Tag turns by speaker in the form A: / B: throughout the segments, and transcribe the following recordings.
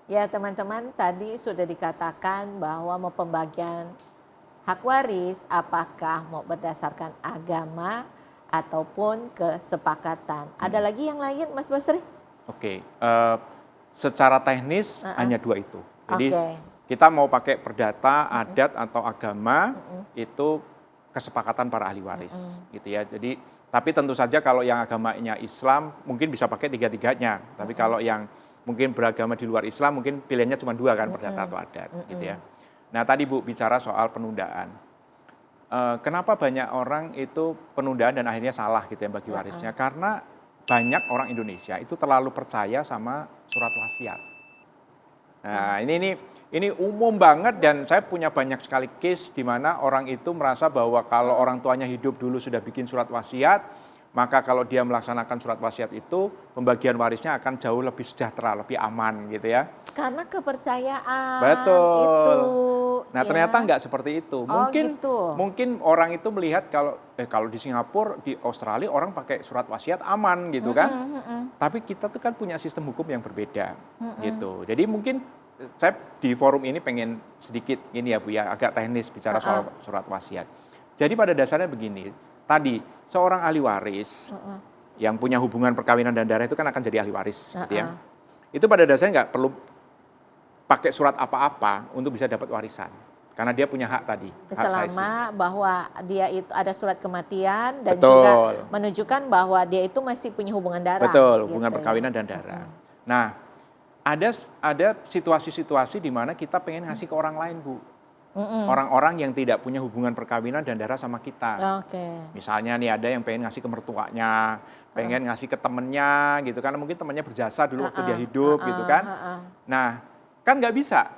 A: Ya teman-teman, tadi sudah dikatakan bahwa mau pembagian hak waris apakah mau berdasarkan agama ataupun kesepakatan. Ada
B: Mhm.
A: lagi yang lain Mas Basri?
B: Oke, secara teknis
A: Heeh.
B: hanya 2 itu. Jadi
A: Oke.
B: kita mau pakai perdata,
A: Mhm,
B: adat, atau agama,
A: mhm,
B: itu kesepakatan para ahli waris,
A: mhm,
B: gitu ya. Jadi tapi tentu saja kalau yang agamanya Islam mungkin bisa pakai tiga-tiganya. Tapi
A: mhm,
B: kalau yang mungkin beragama di luar Islam mungkin pilihannya cuma 2 kan, perdata atau
A: mhm,
B: adat, gitu ya.
A: mhm.
B: Nah tadi Bu bicara soal penundaan. Kenapa banyak orang itu penundaan dan akhirnya salah gitu ya bagi
A: Heeh.
B: warisnya, karena banyak orang Indonesia itu terlalu percaya sama surat wasiat. Nah, ini umum banget dan saya punya banyak sekali case di mana orang itu merasa bahwa kalau
A: Heeh.
B: orang tuanya hidup dulu sudah bikin surat wasiat, maka kalau dia melaksanakan surat wasiat itu, pembagian warisnya akan jauh lebih sejahtera, lebih aman gitu ya.
A: Karena kepercayaan itu,
B: Betul. Nah, ternyata
A: ya.
B: nggak seperti itu.
A: Oh
B: Mungkin
A: gitu.
B: mungkin orang itu melihat kalau di Singapura, di Australia orang pakai surat wasiat aman gitu kan.
A: Mhm, mhm,
B: Tapi kita tuh kan punya sistem hukum yang berbeda
A: mhm.
B: gitu. Jadi mungkin saya di forum ini pengen sedikit ini ya Bu ya, agak teknis bicara
A: Heeh,
B: soal surat wasiat. Jadi pada dasarnya begini, tadi seorang ahli waris
A: heeh,
B: yang punya hubungan perkawinan dan darah itu kan akan jadi ahli waris gitu ya.
A: heeh.
B: Itu pada dasarnya nggak perlu pakai surat apa-apa untuk bisa dapat warisan. Karena dia punya hak tadi, hak saisi.
A: Selama bahwa dia itu ada surat kematian dan juga
B: Betul,
A: menunjukkan bahwa dia itu masih punya hubungan darah
B: betul, hubungan
A: gitu ya.
B: perkawinan dan darah.
A: Mhm.
B: Nah, ada situasi-situasi di mana kita pengen ngasih ke orang lain, Bu.
A: Mhm.
B: Orang-orang yang tidak punya hubungan perkawinan dan darah sama kita.
A: Oke.
B: Misalnya nih ada yang pengen ngasih ke mertuanya,
A: Heeh.
B: pengen ngasih ke temennya gitu, karena mungkin temennya berjasa dulu waktu dia
A: Heeh,
B: hidup gitu
A: heeh,
B: kan.
A: heeh.
B: Nah, kan nggak bisa,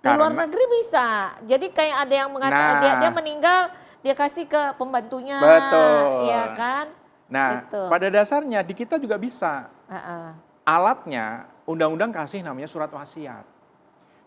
A: Di luar
B: karena
A: negeri bisa. Jadi kayak ada yang dia
B: nah,
A: meninggal, dia kasih ke pembantunya, ya
B: betul.
A: kan?
B: Nah,
A: Itu.
B: pada dasarnya di kita juga bisa.
A: Heeh,
B: Alatnya, undang-undang kasih namanya surat wasiat.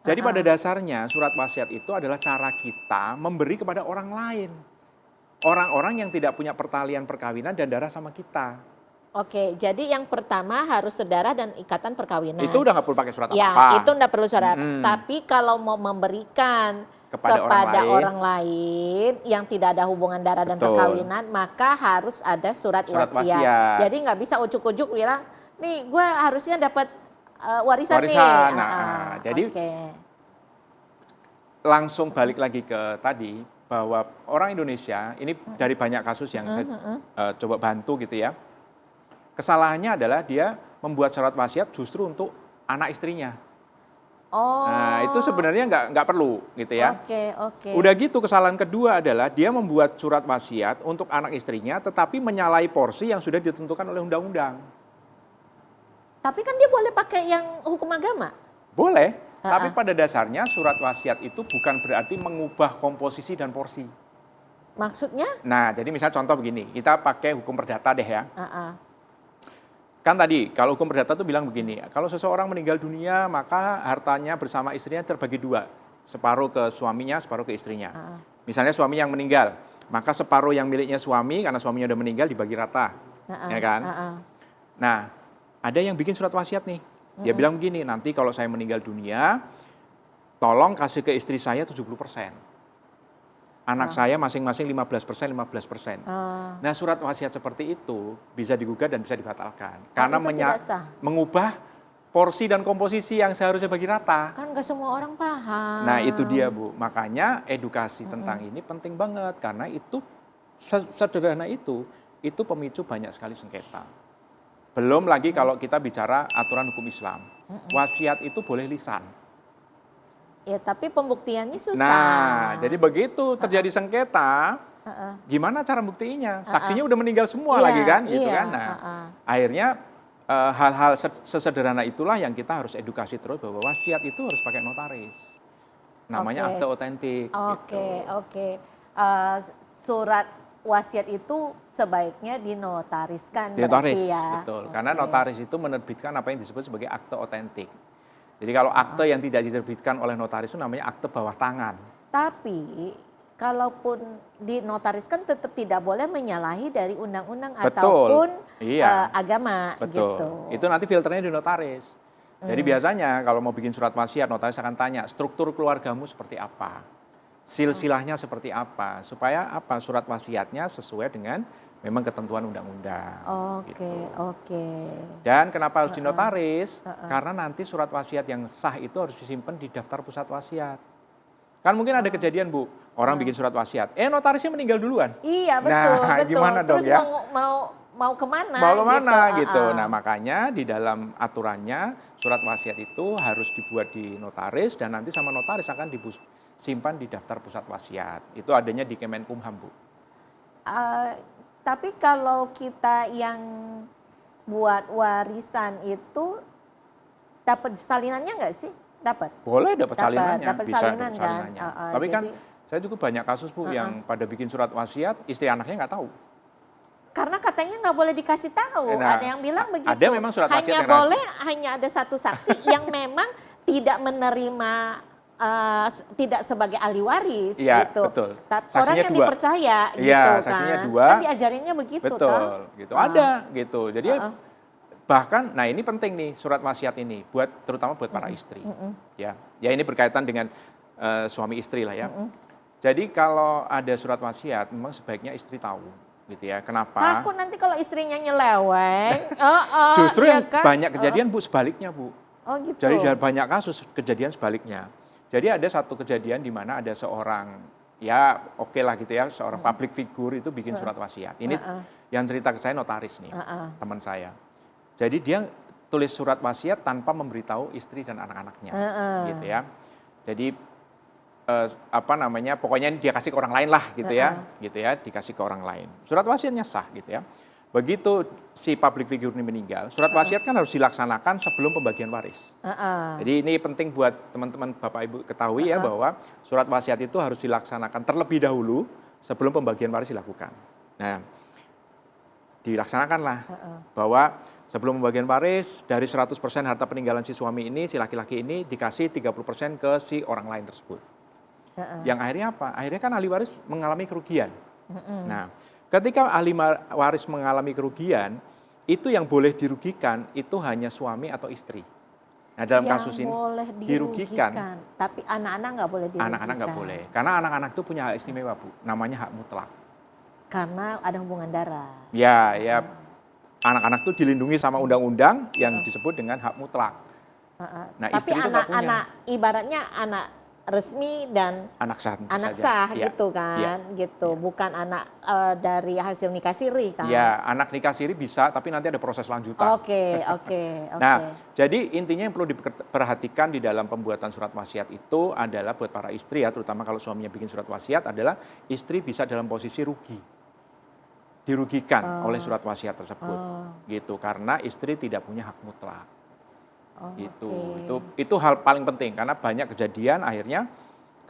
B: Jadi pada
A: heeh.
B: dasarnya surat wasiat itu adalah cara kita memberi kepada orang lain. Orang-orang yang tidak punya pertalian perkawinan dan darah sama kita.
A: Oke, jadi yang pertama harus sedarah dan ikatan
B: Itu
A: perkawinan.
B: udah nggak perlu pakai surat
A: Ya, itu
B: apa-apa.
A: enggak perlu syarat.
B: Mhm,
A: Tapi kalau mau memberikan
B: kepada orang
A: kepada
B: lain,
A: orang lain yang tidak ada hubungan darah dan
B: betul,
A: perkawinan, maka harus ada surat
B: surat
A: wasiat.
B: wasiat,
A: Jadi nggak bisa ujuk-ujuk bilang, nih gue harusnya dapat warisan nih.
B: warisan.
A: Ah,
B: Jadi
A: oke.
B: langsung
A: Mm-mm,
B: balik lagi ke tadi, bahwa orang Indonesia, ini
A: mm-mm,
B: dari banyak kasus yang saya
A: mm-mm, mm-mm.
B: coba bantu gitu ya, kesalahannya adalah dia membuat surat wasiat justru untuk anak istrinya. Nah, itu
A: Oh,
B: sebenarnya nggak perlu gitu ya.
A: oke, oke.
B: Udah gitu kesalahan kedua adalah dia membuat surat wasiat untuk anak istrinya tetapi menyalahi porsi yang sudah ditentukan oleh undang-undang.
A: Tapi kan dia boleh pakai yang hukum agama.
B: Boleh, tapi
A: Heeh.
B: pada dasarnya surat wasiat itu bukan berarti mengubah komposisi dan porsi.
A: Maksudnya?
B: Nah, jadi misal contoh begini, kita pakai hukum perdata deh ya.
A: Heeh.
B: Kan tadi kalau hukum perdata tuh bilang begini, kalau seseorang meninggal dunia maka hartanya bersama istrinya terbagi dua, separuh ke suaminya, separuh ke istrinya.
A: Heeh.
B: Misalnya suami yang meninggal, maka separuh yang miliknya suami karena suaminya udah meninggal dibagi rata,
A: Heeh.
B: ya kan?
A: Heeh.
B: Nah, ada yang bikin surat wasiat nih. Dia
A: Mhm.
B: bilang begini, nanti kalau saya meninggal dunia, tolong kasih ke istri saya 70%. Anak
A: Oh.
B: saya masing-masing 15%, 15%.
A: Oh.
B: Nah, surat wasiat seperti itu bisa digugat dan bisa dibatalkan.
A: Oh,
B: Karena
A: itu tidak sah?
B: mengubah porsi dan komposisi yang seharusnya bagi rata.
A: Kan nggak semua orang
B: Nah, itu dia,
A: paham.
B: Bu. Makanya edukasi tentang
A: Mhm.
B: ini penting banget karena itu sederhana itu pemicu banyak sekali sengketa. Belum lagi
A: Mhm.
B: kalau kita bicara aturan hukum Islam.
A: Mhm.
B: Wasiat itu boleh lisan.
A: Ya, tapi pembuktiannya
B: Nah,
A: susah.
B: jadi begitu
A: Heeh,
B: terjadi sengketa,
A: heeh,
B: gimana cara buktinya?
A: heeh.
B: Saksinya udah meninggal semua
A: Iya,
B: lagi kan, gitu
A: iya,
B: kan. Nah,
A: heeh.
B: akhirnya hal-hal sesederhana itulah yang kita harus edukasi terus bahwa wasiat itu harus pakai notaris. Namanya
A: Oke,
B: akte otentik
A: oke,
B: gitu.
A: oke. Surat wasiat itu sebaiknya dinotariskan berarti
B: Notaris,
A: ya?
B: betul. Karena
A: Oke,
B: notaris itu menerbitkan apa yang disebut sebagai akte otentik. Jadi kalau
A: heeh.
B: akte yang tidak diterbitkan oleh notaris itu namanya akte bawah tangan.
A: Tapi kalaupun dinotariskan tetap tidak boleh menyalahi dari undang-undang
B: Betul,
A: ataupun
B: iya,
A: agama
B: betul.
A: gitu.
B: Itu nanti filternya di notaris. Jadi biasanya kalau mau bikin surat wasiat, notaris akan tanya struktur keluargamu seperti apa, silsilahnya seperti apa, supaya apa surat wasiatnya sesuai dengan memang ketentuan undang-undang.
A: Oke,
B: Gitu.
A: oke.
B: Dan kenapa harus dinotaris? Karena nanti surat wasiat yang sah itu harus disimpan di daftar pusat wasiat. Kan mungkin ada kejadian Bu, orang bikin surat wasiat, notarisnya meninggal duluan.
A: Iya betul,
B: Nah,
A: betul.
B: gimana dong
A: Terus
B: ya?
A: mau kemana?
B: Mau kemana gitu.
A: Heeh.
B: Nah makanya di dalam aturannya surat wasiat itu harus dibuat di notaris dan nanti sama notaris akan disimpan di daftar pusat wasiat. Itu adanya di Kemenkumham Bu.
A: Tapi kalau kita yang buat warisan itu dapat salinannya nggak sih? Dapat.
B: Boleh dapat salinannya,
A: Dapat
B: bisa
A: salinan
B: dapat
A: kan.
B: salinannya. Tapi kan
A: Jadi,
B: saya juga banyak kasus Bu yang pada bikin surat wasiat, istri anaknya nggak tahu.
A: karena katanya nggak boleh dikasih tahu.
B: Nah,
A: ada yang bilang begitu.
B: ada memang surat wasiat
A: hanya
B: yang rahasia.
A: boleh hanya ada satu saksi yang memang tidak menerima tidak sebagai ahli waris
B: Iya,
A: gitu.
B: betul.
A: Orang
B: Saksinya
A: yang
B: dua.
A: dipercaya
B: Iya,
A: gitu
B: saksinya
A: kan.
B: dua.
A: Kan diajarinnya begitu
B: Betul,
A: toh.
B: gitu. Ada gitu. Jadi
A: Heeh.
B: bahkan, nah ini penting nih surat wasiat ini buat terutama buat para istri. Ya ini berkaitan dengan suami istri lah ya. Jadi kalau ada surat wasiat, memang sebaiknya istri tahu, gitu ya. Kenapa?
A: Takut nanti kalau istrinya nyeleweng.
B: Justru
A: iya
B: yang
A: kan?
B: banyak kejadian Bu sebaliknya Bu.
A: Oh gitu.
B: Jadi banyak kasus kejadian sebaliknya. Jadi ada satu kejadian di mana ada seorang, ya oke lah gitu ya, seorang public figure itu bikin surat wasiat. Ini yang cerita ke saya notaris nih, teman saya. Jadi dia tulis surat wasiat tanpa memberitahu istri dan anak-anaknya, gitu ya. Jadi pokoknya dia kasih ke orang lain lah gitu ya, dikasih ke orang lain. Surat wasiatnya sah gitu ya. Begitu si public figure ini meninggal, surat wasiat kan harus dilaksanakan sebelum pembagian waris. Jadi ini penting buat teman-teman Bapak Ibu ketahui ya bahwa surat wasiat itu harus dilaksanakan terlebih dahulu sebelum pembagian waris dilakukan. Nah, dilaksanakanlah bahwa sebelum pembagian waris dari 100% harta peninggalan si suami ini, si laki-laki ini dikasih 30% ke si orang lain tersebut. Yang akhirnya apa? Akhirnya kan ahli waris mengalami kerugian. Nah, ketika ahli waris mengalami kerugian, itu yang boleh dirugikan itu hanya suami atau istri. Nah, dalam
A: yang
B: kasus ini
A: boleh dirugikan, tapi anak-anak nggak boleh dirugikan.
B: Anak-anak nggak boleh, karena anak-anak itu punya hak istimewa Bu, namanya hak mutlak.
A: Karena ada hubungan darah.
B: Ya, anak-anak itu dilindungi sama undang-undang yang disebut dengan hak mutlak. Nah,
A: Tapi
B: istri itu nggak punya.
A: anak-anak ibaratnya anak resmi dan
B: Anak sah,
A: anak
B: saja.
A: sah
B: Ya,
A: gitu kan, gitu. Bukan anak dari hasil nikah siri kan.
B: Ya, anak nikah siri bisa, tapi nanti ada proses lanjutan.
A: Oke.
B: Nah, jadi intinya yang perlu diperhatikan di dalam pembuatan surat wasiat itu adalah buat para istri ya, terutama kalau suaminya bikin surat wasiat adalah istri bisa dalam posisi rugi. Dirugikan oleh surat wasiat tersebut. Gitu, karena istri tidak punya hak mutlak. Itu hal paling penting karena banyak kejadian akhirnya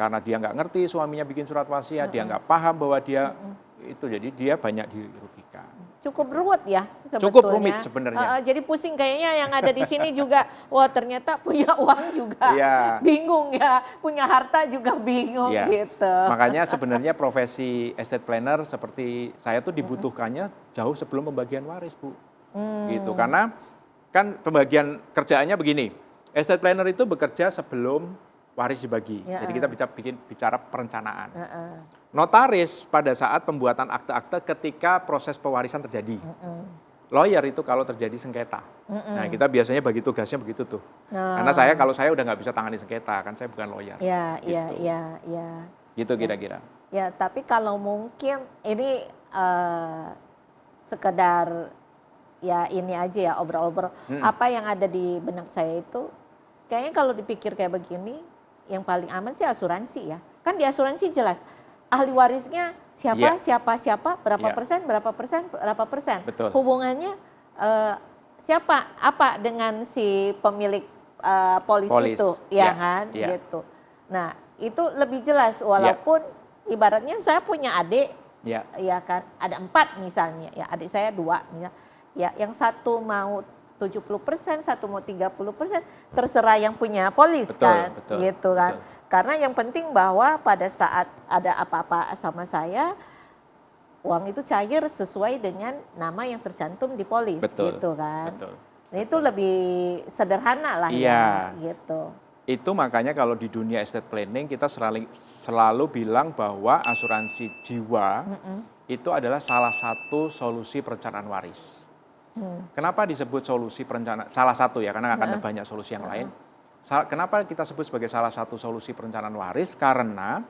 B: karena dia nggak ngerti suaminya bikin surat wasiat, dia nggak paham bahwa dia itu, jadi dia banyak dirugikan.
A: Cukup ruwet ya sebetulnya.
B: Cukup rumit sebenarnya.
A: Jadi pusing kayaknya yang ada di sini juga, wah ternyata punya uang juga bingung ya, punya harta juga bingung gitu.
B: Makanya sebenarnya profesi estate planner seperti saya tuh dibutuhkannya jauh sebelum pembagian waris Bu. Gitu, karena kan pembagian kerjaannya begini, estate planner itu bekerja sebelum waris dibagi. Jadi kita bicara perencanaan. Notaris pada saat pembuatan akte-akte ketika proses pewarisan terjadi. Lawyer itu kalau terjadi sengketa. Nah kita biasanya bagi tugasnya begitu tuh. Karena kalau saya udah nggak bisa tangani sengketa, kan saya bukan lawyer.
A: Iya.
B: Gitu kira-kira.
A: Ya tapi kalau mungkin ini sekedar ya ini aja ya obrol-obrol. Apa yang ada di benak saya itu kayaknya kalau dipikir kayak begini yang paling aman sih asuransi ya. Kan di asuransi jelas ahli warisnya siapa berapa persen.
B: Betul.
A: Hubungannya siapa apa dengan si pemilik polis itu ya kan gitu. Nah, itu lebih jelas walaupun ibaratnya saya punya adik ya kan ada 4 misalnya ya, adik saya 2 misalnya. Ya, yang satu mau 70%, satu mau 30%, terserah yang punya polis kan, gitu kan. Karena yang penting bahwa pada saat ada apa-apa sama saya, uang itu cair sesuai dengan nama yang tercantum di polis, gitu kan. Nah, itu lebih sederhana lah ya, gitu.
B: Itu makanya kalau di dunia estate planning kita selalu bilang bahwa asuransi jiwa itu adalah salah satu solusi perencanaan waris. Kenapa disebut solusi perencanaan? Salah satu ya, karena akan ada banyak solusi yang lain. Kenapa kita sebut sebagai salah satu solusi perencanaan waris? Karena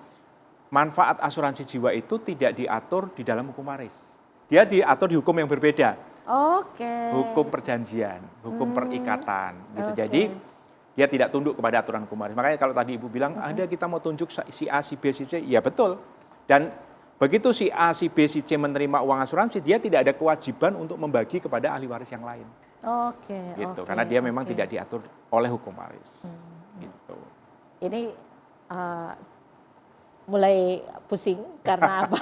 B: manfaat asuransi jiwa itu tidak diatur di dalam hukum waris. Dia diatur di hukum yang berbeda. Hukum perjanjian, hukum perikatan gitu. Jadi dia tidak tunduk kepada aturan hukum waris. Makanya kalau tadi Ibu bilang ada kita mau tunjuk si A, si B, si C, ya betul. Dan begitu si A, si B, si C menerima uang asuransi, dia tidak ada kewajiban untuk membagi kepada ahli waris yang lain. Gitu. Karena dia memang tidak diatur oleh hukum waris. Gitu.
A: Ini mulai pusing karena apa?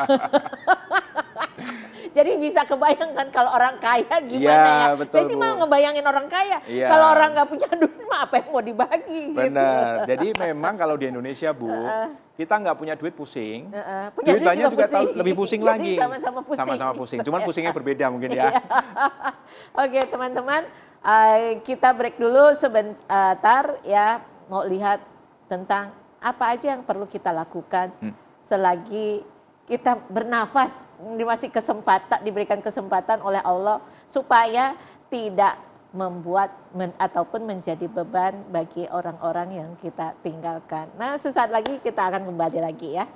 A: Jadi bisa kebayangkan kalau orang kaya gimana ya.
B: Betul,
A: Saya sih mah ngebayangin orang kaya. Kalau orang nggak punya duit mah apa yang mau dibagi.
B: Benar. Gitu. Jadi memang kalau di Indonesia Bu, kita nggak punya duit pusing.
A: Punya duit juga
B: juga
A: pusing.
B: Lebih pusing lagi.
A: Sama-sama pusing.
B: Sama-sama pusing. Cuman pusingnya berbeda mungkin ya.
A: Oke teman-teman, kita break dulu sebentar ya. Mau lihat tentang apa aja yang perlu kita lakukan selagi kita bernafas, diberikan kesempatan oleh Allah supaya tidak membuat ataupun menjadi beban bagi orang-orang yang kita tinggalkan. Nah, sesaat lagi kita akan kembali lagi ya.